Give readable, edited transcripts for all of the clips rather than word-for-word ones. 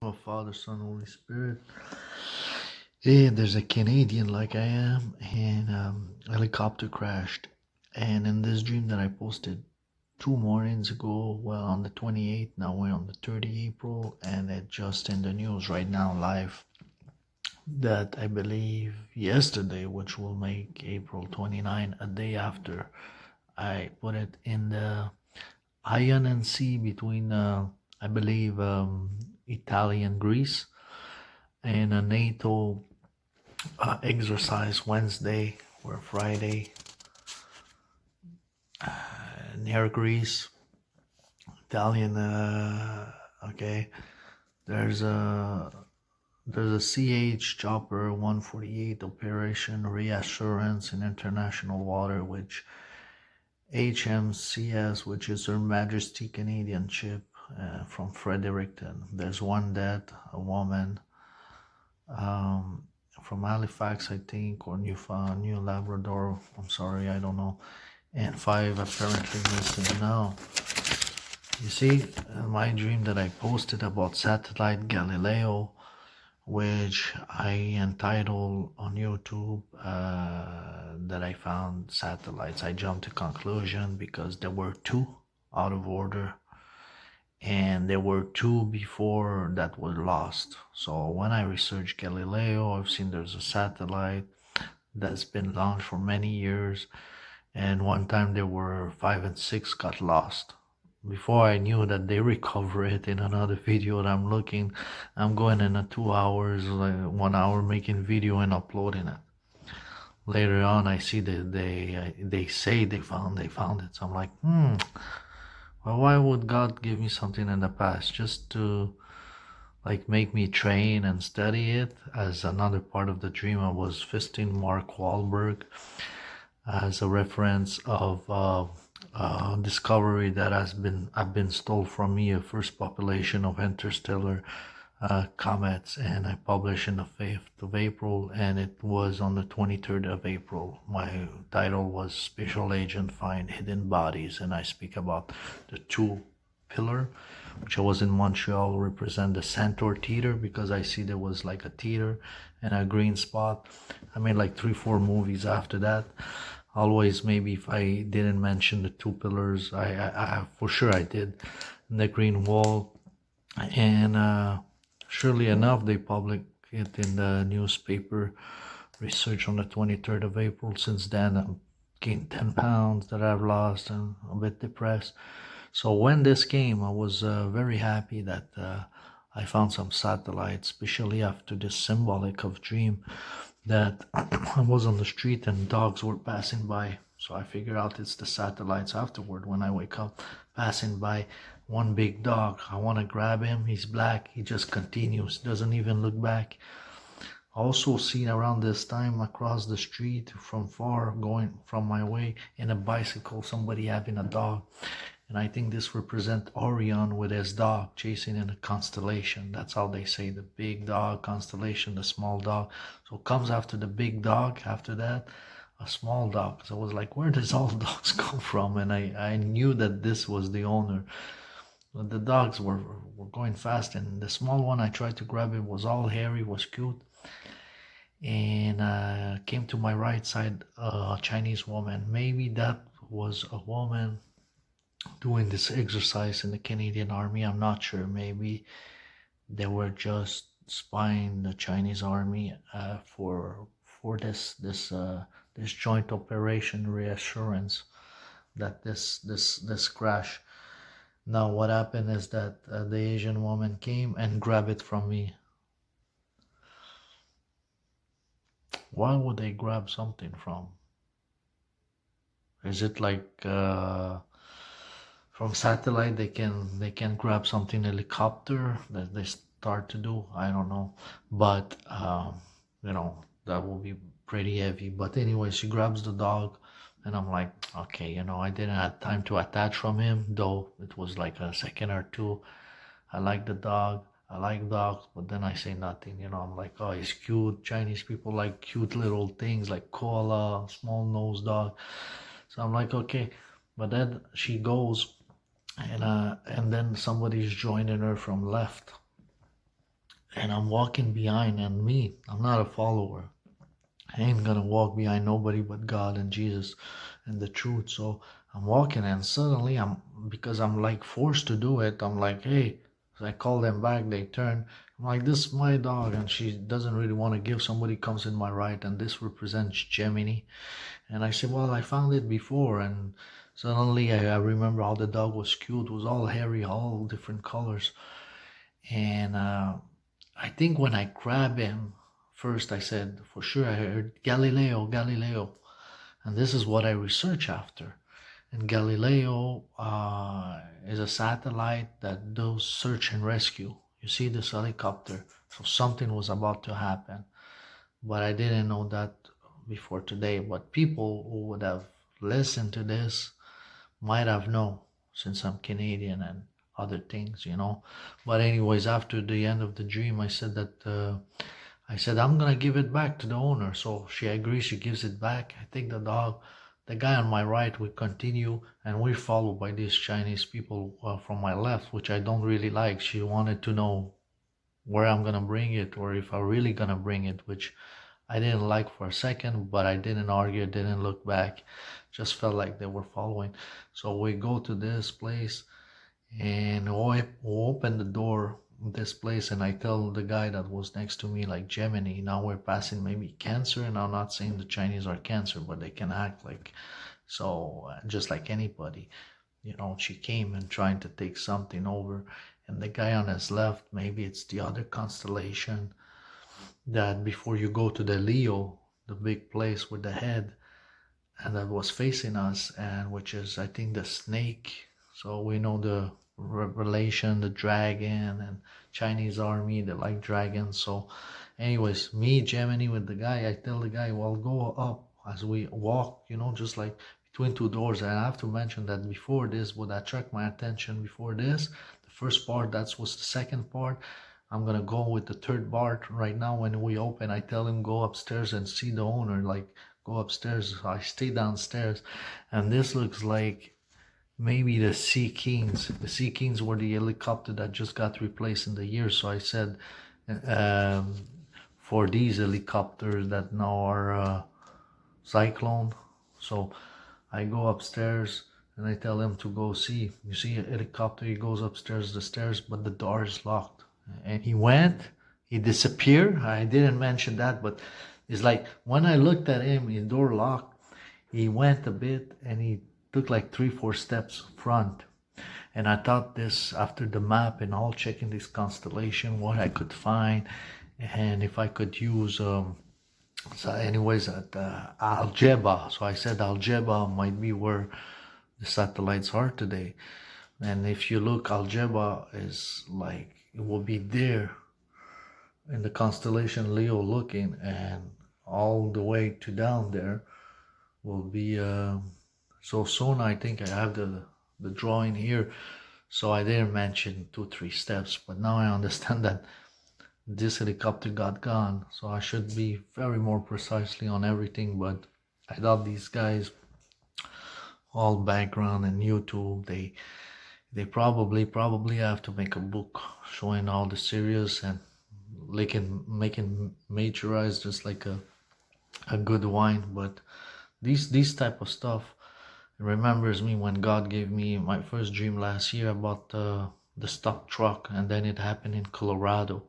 of Father, Son, Holy Spirit. And there's a Canadian like I am, and a helicopter crashed. And in this dream that I posted 2 mornings ago, well, on the 28th, now we're on the 30th April, and it just in the news right now, live, that I believe yesterday, which will make April 29, a day after I put it in the Ion and Sea between, I believe, Italy and Greece, and a NATO exercise Wednesday or Friday near Greece. Italian, okay. There's a CH Chopper 148 Operation Reassurance in international water, which HMCS, which is Her Majesty Canadian ship from Fredericton. There's one dead, a woman from Halifax, I think, or Newfoundland, New Labrador. I'm sorry, I don't know. And 5 apparently missing now. You see, my dream that I posted about satellite Galileo, which I entitled on YouTube that I found satellites. I jumped to conclusion because there were 2 out of order, and there were 2 before that were lost. So when I researched Galileo, I've seen there's a satellite that's been launched for many years, and one time there were 5 and 6 got lost. Before I knew that they recover it in another video that I'm looking, I'm going in a 2 hours, like 1 hour making video and uploading it. Later on, I see that they say they found it. So I'm like, well, why would God give me something in the past just to like make me train and study it? As another part of the dream, I was fisting Mark Wahlberg as a reference of discovery that have been stole from me, a first population of interstellar comets, and I published in the 5th of April, and it was on the 23rd of April. My title was Special Agent Find Hidden Bodies, and I speak about the 2 pillar, which I was in Montreal, represent the Centaur theater, because I see there was like a theater and a green spot. I made like 3-4 movies after that. Always, maybe if I didn't mention the 2 pillars, I for sure I did. And the green wall, and surely enough, they published it in the newspaper. Research on the 23rd of April. Since then, I've gained 10 pounds that I've lost, and a bit depressed. So when this came, I was very happy that I found some satellites, especially after this symbolic of dream that I was on the street and dogs were passing by. So I figured out it's the satellites afterward when I wake up, passing by. One big dog, I want to grab him. He's black. He just continues, doesn't even look back. Also seen around this time across the street from far, going from my way in a bicycle, somebody having a dog. And I think this represents Orion with his dog chasing in a constellation. That's how they say, the big dog constellation, the small dog. So it comes after the big dog, after that, a small dog. So I was like, where does all dogs come from? And I knew that this was the owner. But the dogs were going fast, and the small one, I tried to grab it, was all hairy, was cute. And came to my right side, a Chinese woman. Maybe that was a woman doing this exercise in the Canadian Army. I'm not sure. Maybe they were just spying the Chinese Army for this joint operation Reassurance, that this crash. Now what happened is that the Asian woman came and grabbed it from me. Why would they grab something from? Is it like from satellite they can grab something, helicopter that they start to do? I don't know, but that will be pretty heavy. But anyway, she grabs the dog, and I'm like, okay, I didn't have time to attach from him, though it was like a second or 2. I like the dog, I like dogs, but then I say nothing. I'm like, oh, he's cute. Chinese people like cute little things like koala, small nose dog. So I'm like, okay. But then she goes, and then somebody's joining her from left. and I'm walking behind, and I'm not a follower. I ain't gonna walk behind nobody but God and Jesus and the truth. So I'm walking, and suddenly because I'm like forced to do it, I'm like, hey. So I call them back, they turn. I'm like, this is my dog, and she doesn't really want to give. Somebody comes in my right, and this represents Gemini. And I said, well, I found it before. And suddenly I remember how the dog was cute. It was all hairy, all different colors. And I think when I grabbed him, first I said, for sure, I heard Galileo, Galileo. And this is what I research after. And Galileo is a satellite that does search and rescue. You see this helicopter. So something was about to happen. But I didn't know that before today. But people who would have listened to this might have known, since I'm Canadian and other things, you know. But anyways, after the end of the dream, I said that I said I'm gonna give it back to the owner. So she agrees. She gives it back. I take the dog. The guy on my right, we continue, and we're followed by these Chinese people from my left, which I don't really like. She wanted to know where I'm gonna bring it, or if I'm really gonna bring it, which I didn't like for a second, but I didn't argue, didn't look back. Just felt like they were following. So we go to this place, and we open the door of this place, and I tell the guy that was next to me, like, Gemini, now we're passing maybe Cancer. And I'm not saying the Chinese are Cancer, but they can act like so, just like anybody. You know, she came and trying to take something over, and the guy on his left, maybe it's the other constellation, that before you go to the Leo, the big place with the head, and that was facing us, and which is, I think, the snake. So we know the relation, the dragon, and Chinese army, they like dragons. So anyways, me, Gemini, with the guy, I tell the guy, well, go up as we walk, you know, just like between two doors. And I have to mention that before this, what attract my attention before this, the first part, that was the second part. I'm gonna go with the third part right now. When we open, I tell him go upstairs and see the owner, like, go upstairs. I stay downstairs, and this looks like maybe the Sea Kings. The Sea Kings were the helicopter that just got replaced in the year. So I said, for these helicopters that now are cyclone. So I go upstairs and I tell him to go see. You see a helicopter, he goes upstairs the stairs, but the door is locked. And he went, he disappeared. I didn't mention that, but it's like when I looked at him, his door locked, he went a bit and he took like 3-4 steps front. And I thought this, after the map and all, checking this constellation, what I could find, and if I could use so anyways, at Algeba. So I said Algeba might be where the satellites are today. And if you look, Algeba is like, it will be there in the constellation Leo looking, and all the way to down there will be so soon. I think I have the drawing here, so I didn't mention 2-3 steps, but now I understand that this helicopter got gone, so I should be very more precisely on everything. But I thought these guys, all background and YouTube, they probably have to make a book showing all the series, and making majorize just like a good wine. But these type of stuff remembers me when God gave me my first dream last year about the stock truck, and then it happened in Colorado.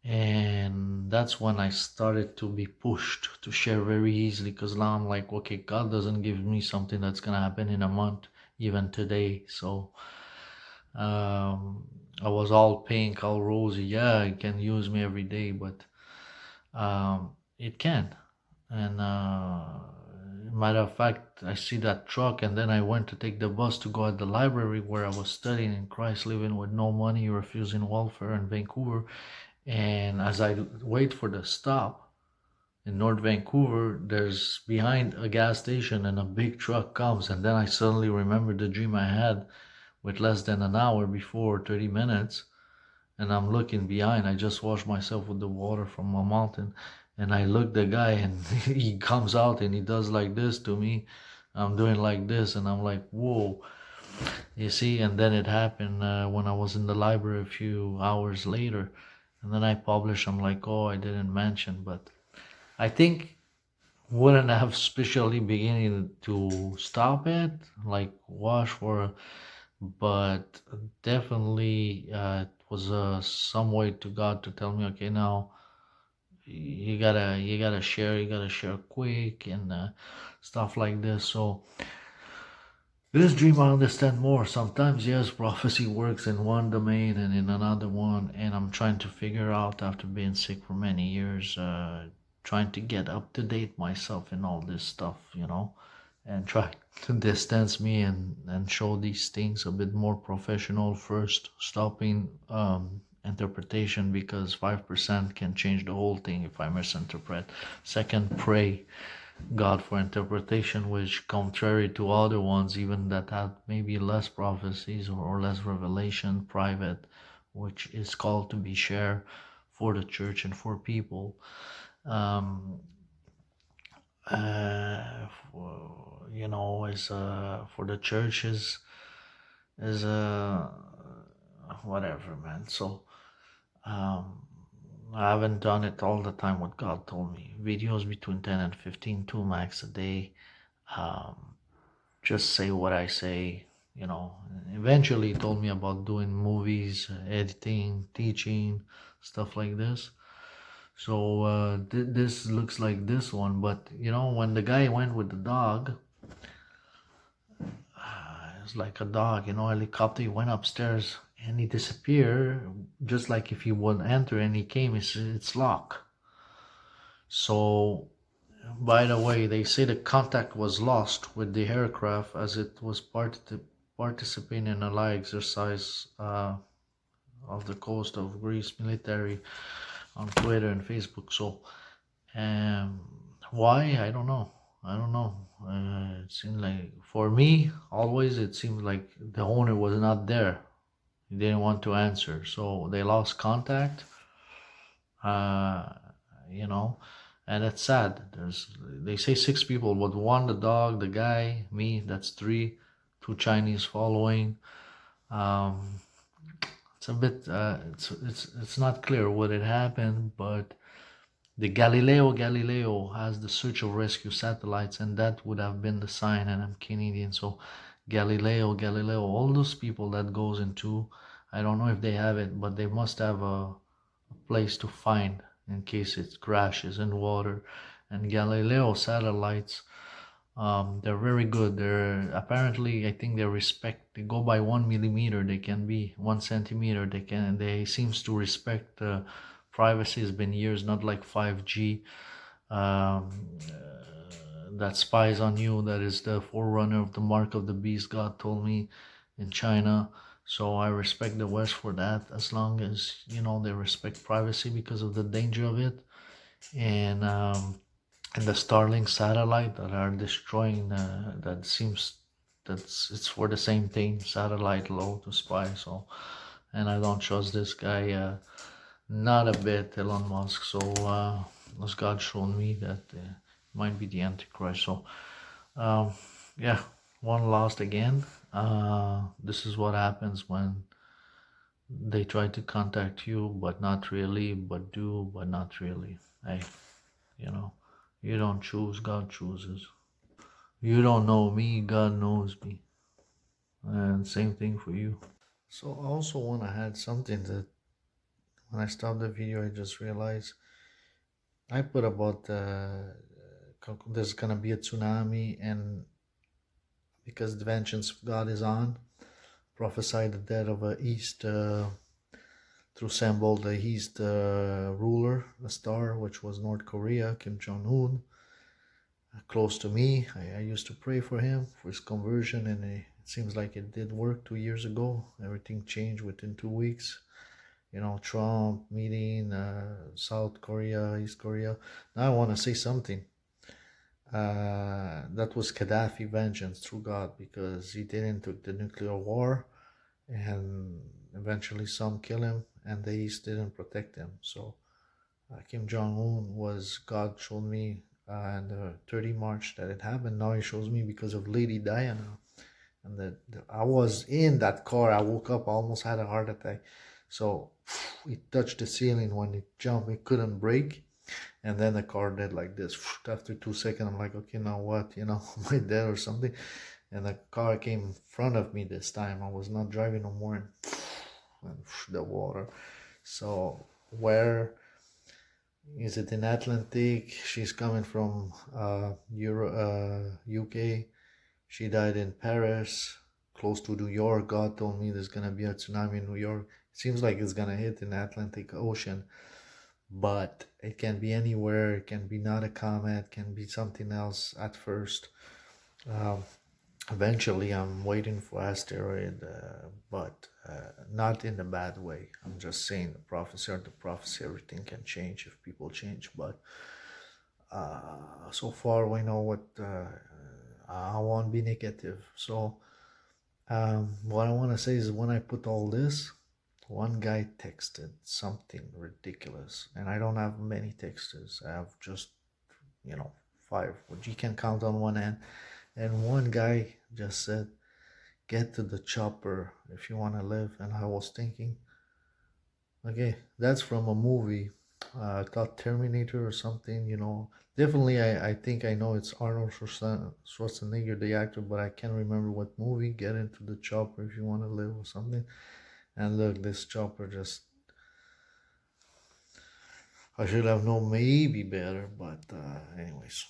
And that's when I started to be pushed to share very easily, because now I'm like, okay, God doesn't give me something that's gonna happen in a month, even today. So I was all pink, all rosy. Yeah, it can use me every day, but it can. And matter of fact, I see that truck, and then I went to take the bus to go at the library where I was studying in Christ, living with no money, refusing welfare in Vancouver. And as I wait for the stop in North Vancouver, there's behind a gas station, and a big truck comes. And then I suddenly remember the dream I had with less than an hour before, 30 minutes. And I'm looking behind. I just washed myself with the water from a mountain. And I look the guy, and he comes out and he does like this to me. I'm doing like this, and I'm like, whoa. You see, and then it happened when I was in the library a few hours later. And then I publish, I'm like, oh, I didn't mention, but I think wouldn't have specially beginning to stop it, like wash for, but definitely it was some way to God to tell me, okay, now you gotta share quick and stuff like this. So this dream I understand more. Sometimes yes, prophecy works in one domain and in another one, and I'm trying to figure out after being sick for many years, trying to get up to date myself in all this stuff, and try to distance me and show these things a bit more professional first, stopping interpretation because 5% can change the whole thing if I misinterpret. Second, pray God for interpretation, which contrary to other ones, even that had maybe less prophecies or less revelation, private, which is called to be shared for the church and for people. Um, is for the churches is whatever, man. So um, I haven't done it all the time. What God told me, videos between 10 and 15, two max a day. Um, just say what I say, Eventually, he told me about doing movies, editing, teaching, stuff like this. So this looks like this one, but when the guy went with the dog, it's like a dog, helicopter. He went upstairs and he disappeared, just like if he would enter and he came, it's locked. So, by the way, they say the contact was lost with the aircraft as it was participating in a live exercise off the coast of Greece military on Twitter and Facebook. So, um, why? I don't know. I don't know. It seemed like, for me, always it seemed like the owner was not there. He didn't want to answer. So they lost contact. Uh, you know, and it's sad. They say six people, but one, the dog, the guy, me, that's three, two Chinese following. Um, it's a bit, it's not clear what had happened, but the Galileo Galileo has the search and rescue satellites, and that would have been the sign. And I'm Canadian, so Galileo Galileo, all those people that goes into, I don't know if they have it, but they must have a place to find in case it crashes in water. And Galileo satellites, they're very good. They're apparently, I think they go by 1 millimeter. They can be 1 centimeter. They seems to respect privacy. Has been years, not like 5G. Um, that spies on you. That is the forerunner of the mark of the beast. God told me in China. So I respect the West for that, as long as they respect privacy because of the danger of it. And the Starlink satellite that are destroying, that seems it's for the same thing, satellite low to spy. So, and I don't trust this guy, not a bit, Elon Musk. So as God shown me that might be the Antichrist. So um, yeah, one last again. This is what happens when they try to contact you, but not really, but do, but not really. Hey, you know, you don't choose, God chooses. You don't know me, God knows me. And same thing for you. So I also want to add something that when I stopped the video, I just realized I put about there's gonna be a tsunami, and because the vengeance of God is on, prophesied the death of a East through symbol the East ruler, the star, which was North Korea, Kim Jong-un, close to me. I used to pray for him, for his conversion, and it seems like it did work 2 years ago. Everything changed within 2 weeks. Trump meeting, South Korea, East Korea. Now I want to say something. That was Gaddafi vengeance through God, because he didn't took the nuclear war, and eventually some kill him, and the East didn't protect him. So Kim Jong-un was, God showed me on the 30 March that it happened. Now he shows me because of Lady Diana, and that I was in that car. I woke up, I almost had a heart attack. So it touched the ceiling. When it jumped, it couldn't brake. And then the car did like this. After 2 seconds, I'm like, okay, now what? You know, am I dead or something? And the car came in front of me this time. I was not driving no more. And the water. So where is it? In Atlantic? She's coming from UK. She died in Paris, close to New York. God told me there's gonna be a tsunami in New York. It seems like it's gonna hit in the Atlantic Ocean, but it can be anywhere. It can be not a comet, can be something else at first. Um, Eventually, I'm waiting for asteroid, but not in a bad way. I'm just saying the prophecy or the prophecy, everything can change if people change. But so far, we know what I won't be negative. So what I want to say is when I put all this, one guy texted something ridiculous, and I don't have many texters. I have just, 5, which you can count on one hand. And one guy just said, get to the chopper if you want to live. And I was thinking, okay, that's from a movie. I thought Terminator or something, Definitely, I think I know it's Arnold Schwarzenegger, the actor, but I can't remember what movie. Get into the chopper if you want to live or something. And look, this chopper just... I should have known maybe better, but anyways.